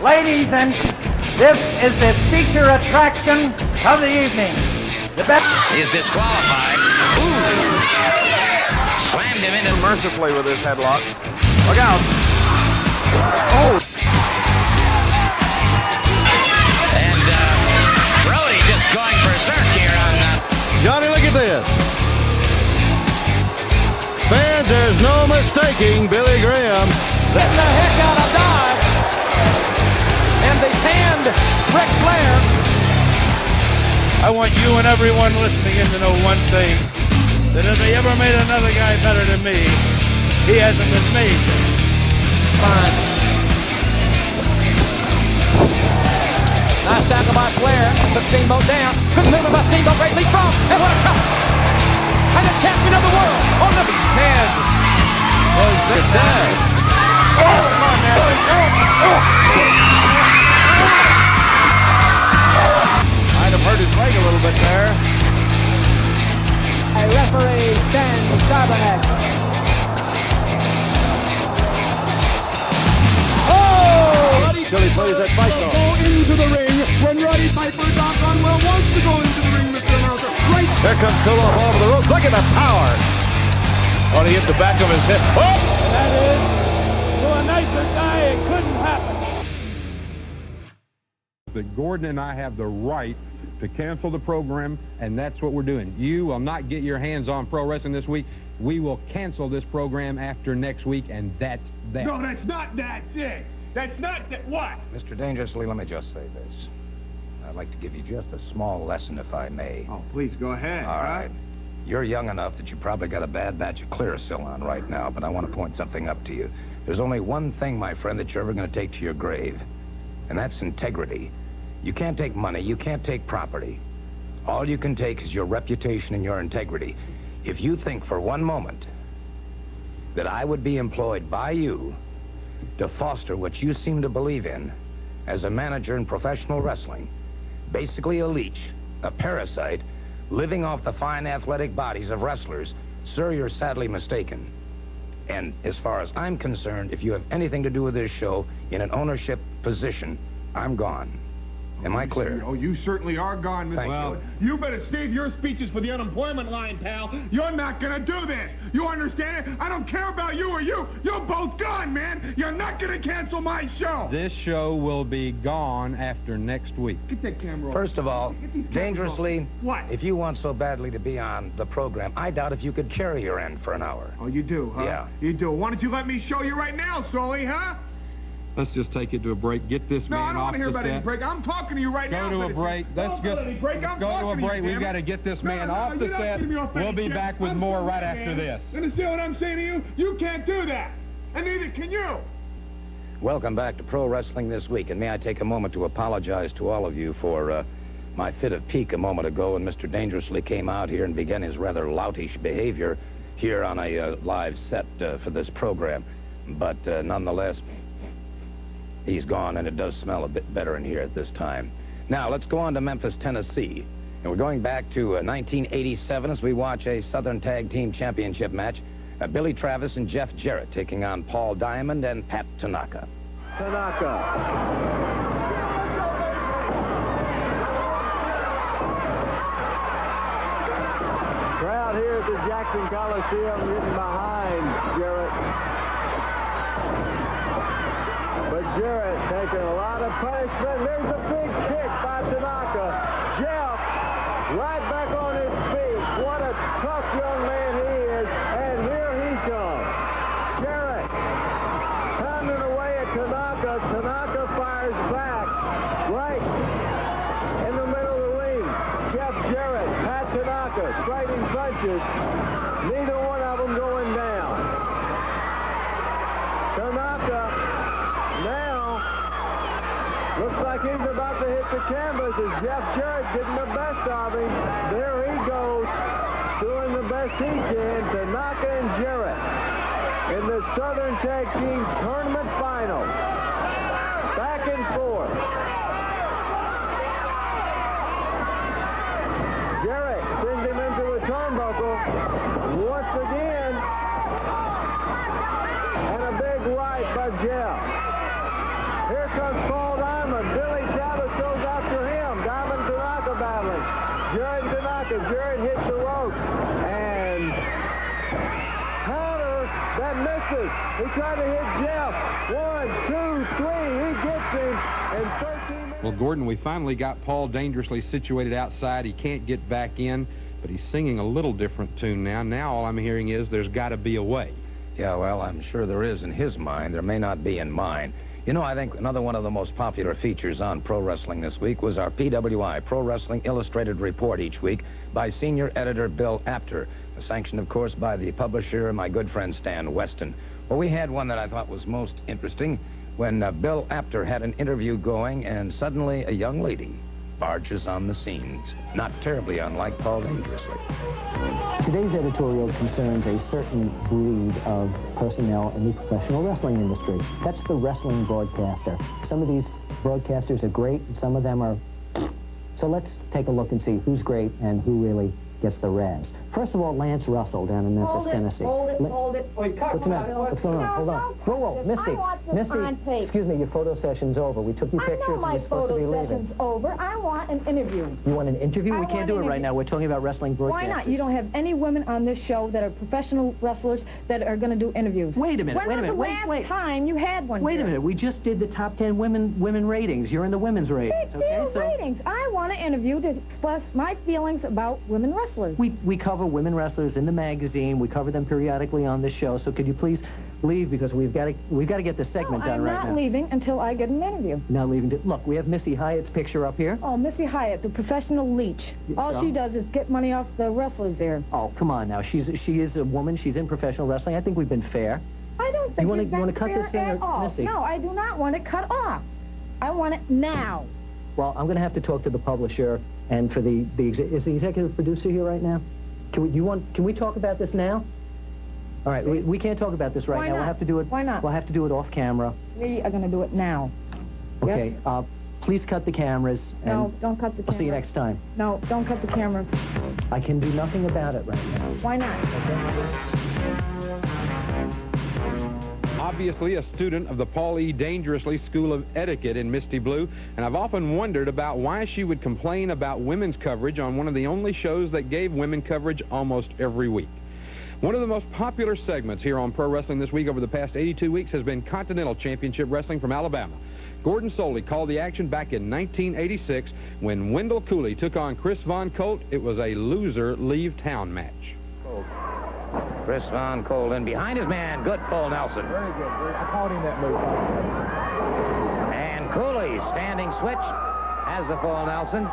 Ladies and this is the feature attraction of the evening. The best is disqualified. Ooh. Slammed him into mercifully with his headlock. Look out. Oh. And Brody just going berserk here on Johnny, look at this. Fans, there's no mistaking Billy Graham. Getting the heck out of Dodge. And they tanned Ric Flair. I want you and everyone listening in to know one thing, that if they ever made another guy better than me, he hasn't been made. Fine. Nice tackle by Flair. Put Steamboat down. Good movement by Steamboat. Great leap from. And what a chop. And the champion of the world on the head was the tag. Oh, come on now. Might have hurt his leg a little bit there. A referee stands stubborn. Oh! Billy plays that fight though. Go into the ring when Roddy Piper Doc Conwell wants to go into the ring, Mr. Announcer. Right. Here comes Koloff off the rope. Look at the power. Oh, he hit the back of his head. Oh! That is, to a nicer guy, it couldn't happen. That Gordon and I have the right to cancel the program, and that's what we're doing. You will not get your hands on pro wrestling this week. We will cancel this program after next week, and that's that. No, that's not that, Dick. That's not that. What? Mr. Dangerously, let me just say this. I'd like to give you just a small lesson, if I may. Oh, please, go ahead. All right. You're young enough that you probably got a bad batch of Clearasil on right now, but I want to point something up to you. There's only one thing, my friend, that you're ever going to take to your grave, and that's integrity. You can't take money. You can't take property. All you can take is your reputation and your integrity. If you think for one moment that I would be employed by you to foster what you seem to believe in as a manager in professional wrestling, basically a leech, a parasite, living off the fine athletic bodies of wrestlers, sir, you're sadly mistaken. And as far as I'm concerned, if you have anything to do with this show in an ownership position, I'm gone. Am I clear? Oh, you certainly are gone, Mr. Thank you. You better save your speeches for the unemployment line, pal. You're not gonna do this. You understand it? I don't care about you or you. You're both gone, man. You're not gonna cancel my show. This show will be gone after next week. Get that camera off. First of all, Dangerously, what? If you want so badly to be on the program, I doubt if you could carry your end for an hour. Oh, you do, huh? Yeah. You do. Why don't you let me show you right now, Sully, huh? Let's just take it to a break. Get this No, I man don't off want to hear the about any set. break. I'm talking to you right now. Go to a break. Let's go to a break. We've got to get this man off the set. We'll be back with more right after this. Understand what I'm saying to you? You can't do that. And neither can you. Welcome back to Pro Wrestling This Week, and may I take a moment to apologize to all of you for my fit of pique a moment ago when Mr. Dangerously came out here and began his rather loutish behavior here on a live set for this program. But nonetheless, he's gone, and it does smell a bit better in here at this time. Now, let's go on to Memphis, Tennessee. And we're going back to 1987 as we watch a Southern Tag Team Championship match. Billy Travis and Jeff Jarrett taking on Paul Diamond and Pat Tanaka. Crowd here at the Jackson Coliseum getting behind Jarrett. But Jarrett taking a lot of punishment. There's a big kick by Tanaka. Jeff right back on his feet. What a tough young man he is. And here he comes. Jarrett pounding away at Tanaka. Tanaka fires back right in the middle of the ring. Jeff Jarrett, Pat Tanaka, striking punches. Neither one of them going down. Tanaka now looks like he's about to hit the canvas as Jeff Jarrett getting the best of him. There he goes, doing the best he can. Tanaka and Jarrett in the Southern Tag Team Tournament Final. Back and forth. Jarrett sends him into the turnbuckle once again. And a big right by Jeff. Here comes Paul Jarrett hits the rope. And counter that misses. He tried to hit Jeff. 1, 2, 3. He gets him in 13 minutes. Well, Gordon, we finally got Paul dangerously situated outside. He can't get back in, but he's singing a little different tune now. Now all I'm hearing is there's got to be a way. Yeah, well, I'm sure there is in his mind. There may not be in mine. You know, I think another one of the most popular features on Pro Wrestling this week was our PWI, Pro Wrestling Illustrated Report each week by senior editor Bill Apter, sanctioned, of course, by the publisher, my good friend Stan Weston. Well, we had one that I thought was most interesting when Bill Apter had an interview going, and suddenly a young lady barges on the scenes, not terribly unlike Paul Dangerously. Today's editorial concerns a certain breed of personnel in the professional wrestling industry. That's the wrestling broadcaster. Some of these broadcasters are great, and some of them are... So let's take a look and see who's great and who really gets the razz. First of all, Lance Russell down in Memphis, Tennessee. Hold it. What's the matter? What's going on? Hold on. Whoa, Misty, excuse me, your photo session's over. We took your pictures and you're supposed to be leaving. I know my photo session's over. I want an interview. You want an interview? We can't do it right now. We're talking about wrestling broadcasters. Why not? You don't have any women on this show that are professional wrestlers that are going to do interviews. Wait a minute, When was the last time you had one? Wait a minute. We just did the top 10 women ratings. You're in the women's ratings, okay? Ratings. I want an interview to express my feelings about women wrestlers. We cover women wrestlers in the magazine. We cover them periodically on this show. So could you please leave, because we've got to get this segment done right now. I'm not leaving until I get an interview. Not leaving. Look, we have Missy Hyatt's picture up here. Oh, Missy Hyatt, the professional leech. All she does is get money off the wrestlers there. Oh, come on now. She is a woman. She's in professional wrestling. I think we've been fair. I don't think you want to cut this thing, or Missy? No, I do not want it cut off. I want it now. Well, I'm going to have to talk to the publisher and for is the executive producer here right now? Can we talk about this now? All right, we can't talk about this right now. We'll have to do it. Why not? We'll have to do it off camera. We are going to do it now. Okay. Yes? Please cut the cameras. No, don't cut the cameras. I'll see you next time. No, don't cut the cameras. I can do nothing about it right now. Why not? Obviously a student of the Paul E. Dangerously School of Etiquette in Misty Blue, and I've often wondered about why she would complain about women's coverage on one of the only shows that gave women coverage almost every week. One of the most popular segments here on Pro Wrestling This Week over the past 82 weeks has been Continental Championship Wrestling from Alabama. Gordon Soley called the action back in 1986 when Wendell Cooley took on Chris Von Colt. It was a loser leave town match. Chris Von Colt in behind his man, good Paul Nelson. Very good. I caught him that move. And Cooley standing switch has the Paul Nelson.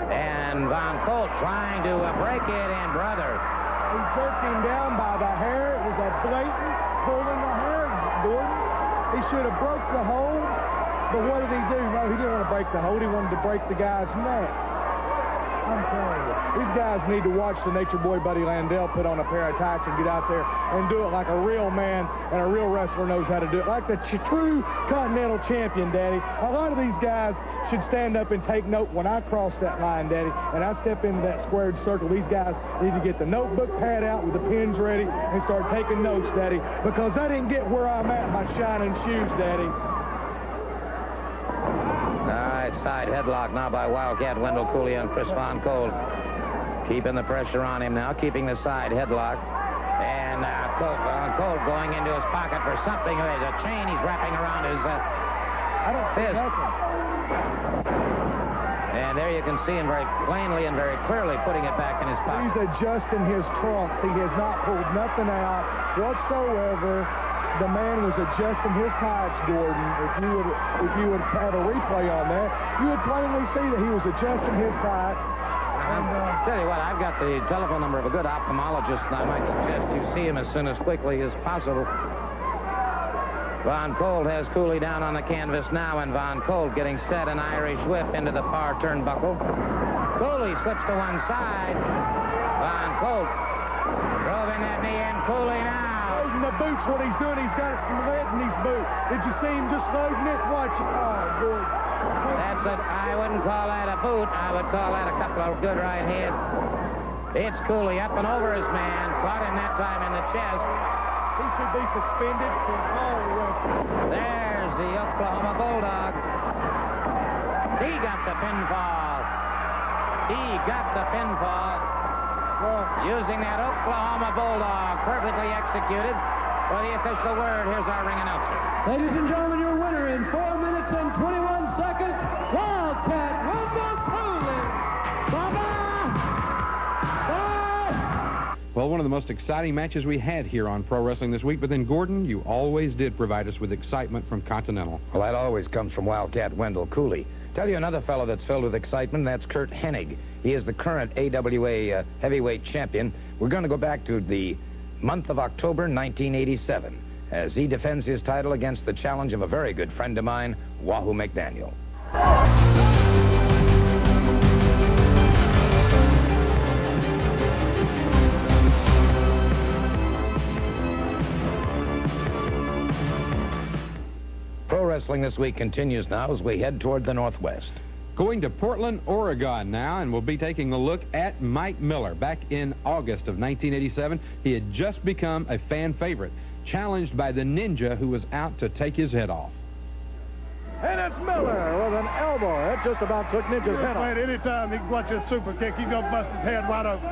And Von Colt trying to break it in, brother. He jerked him down by the hair. It was a blatant pulling the hair, Gordon. He should have broke the hold. But what did he do? No, he didn't want to break the hold. He wanted to break the guy's neck. I'm telling you, these guys need to watch the Nature Boy Buddy Landell put on a pair of tights and get out there and do it like a real man and a real wrestler knows how to do it. Like the true Continental Champion, Daddy. A lot of these guys should stand up and take note when I cross that line, Daddy, and I step into that squared circle. These guys need to get the notebook pad out with the pens ready and start taking notes, Daddy, because I didn't get where I'm at by shining shoes, Daddy. All right, side headlock now by Wildcat Wendell Cooley and Chris Von Colt. Keeping the pressure on him now, keeping the side headlock. And Von Colt going into his pocket for something. There's a chain he's wrapping around his fist. And there you can see him very plainly and very clearly putting it back in his pocket. He's adjusting his trunks. He has not pulled nothing out whatsoever. The man was adjusting his tights, Gordon. If you would have a replay on that, you would plainly see that he was adjusting his tights. Tell you what, I've got the telephone number of a good ophthalmologist, and I might suggest you see him as soon as quickly as possible. Von Colt has Cooley down on the canvas now, and Von Colt getting set an Irish whip into the far turnbuckle. Cooley slips to one side. Von Colt drove in that knee, and Cooley now. Loading the boots, what he's doing, he's got some lead in his boot. Did you see him just loading it? Watch it. Oh, good. That's it. I wouldn't call that a boot. I would call that a couple of good right hands. It's Cooley up and over his man. Caught him that time in the chest. He should be suspended from all wrestling. There's the Oklahoma Bulldog. He got the pinfall. He got the pinfall. using that Oklahoma Bulldog, perfectly executed. For the official word, here's our ring announcer. Ladies and gentlemen, your winner in 4 minutes and 21 seconds, Wildcat Wendell Cooley. Bye-bye! Well, one of the most exciting matches we had here on Pro Wrestling this week, but then, Gordon, you always did provide us with excitement from Continental. Well, that always comes from Wildcat Wendell Cooley. Tell you another fellow that's filled with excitement, that's Kurt Hennig. He is the current AWA heavyweight champion. We're going to go back to the month of October 1987 as he defends his title against the challenge of a very good friend of mine, Wahoo McDaniel. Pro Wrestling This Week continues now as we head toward the Northwest. Going to Portland, Oregon now, and we'll be taking a look at Mike Miller. Back in August of 1987, he had just become a fan favorite, challenged by the Ninja, who was out to take his head off. And it's Miller with an elbow. That just about took Ninja's head off. Anytime he can watch his super kick, he's going to bust his head wide open.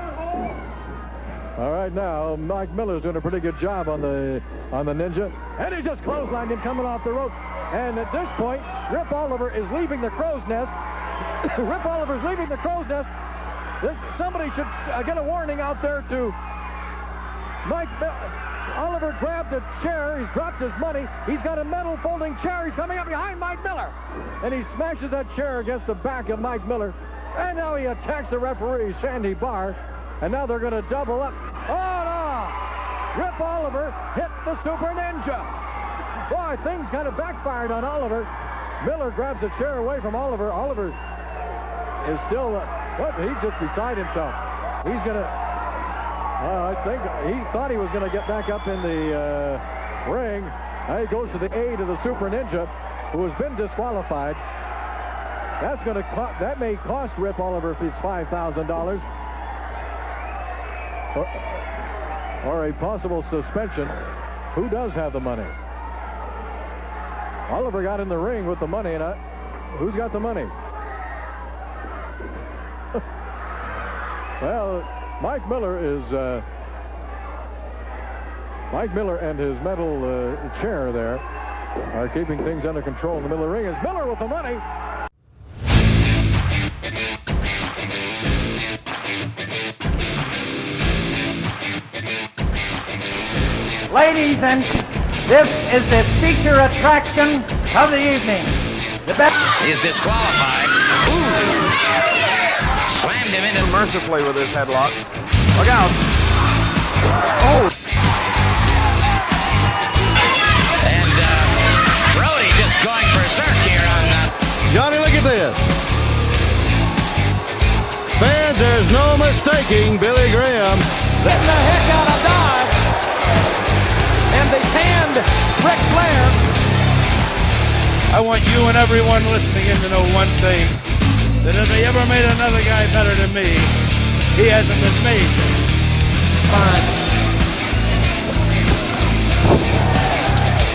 All right, now Mike Miller's doing a pretty good job on the Ninja, and he just clotheslined him coming off the rope. And at this point, Rip Oliver is leaving the crow's nest. Rip Oliver's leaving the crow's nest. Somebody should get a warning out there to Mike Oliver. Grabbed a chair. He's dropped his money. He's got a metal folding chair. He's coming up behind Mike Miller, and he smashes that chair against the back of Mike Miller. And now he attacks the referee, Sandy Barr. And now they're going to double up. Oh, no! Rip Oliver hit the Super Ninja. Boy, things kind of backfired on Oliver. Miller grabs the chair away from Oliver. Oliver is still, he's just beside himself. He's going to, I think he thought he was going to get back up in the ring. Now he goes to the aid of the Super Ninja, who has been disqualified. That's going to that may cost Rip Oliver his $5,000. Or a possible suspension. Who does have the money? Oliver got in the ring with the money, and who's got the money? Well, Mike Miller and his metal chair there are keeping things under control in the middle of the ring. It's Miller with the money. Ladies and this is the feature attraction of the evening. The best is disqualified. Ooh. Slammed him into mercifully with his headlock. Look out. Oh. And Brody just going berserk here on Johnny, look at this. Fans, there's no mistaking Billy Graham. Getting the heck out of Dodge. And they tanned Ric Flair. I want you and everyone listening in to know one thing, that if they ever made another guy better than me, he hasn't been made. Fine.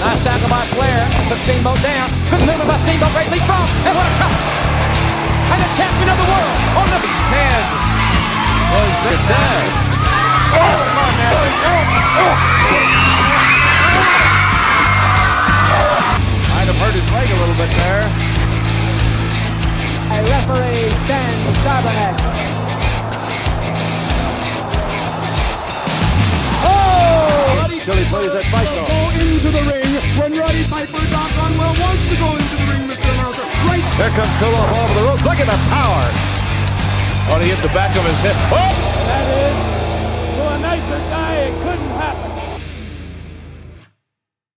Nice tackle by Flair. Put Steamboat down. Good movement by Steamboat. Great leap from. And what a chop. And the champion of the world on the head was the tag. Oh, come on now. Might have hurt his leg a little bit there. A referee stands Charbonnet. Oh! Billy plays that fight though. Go into the ring when Roddy Piper Doc Conwell wants to go into the ring, Mr. Announcer. Right. Here comes Koloff off the rope. Look at the power. Oh, he hit the back of his head. Oh! That is, to a nicer guy, it couldn't happen.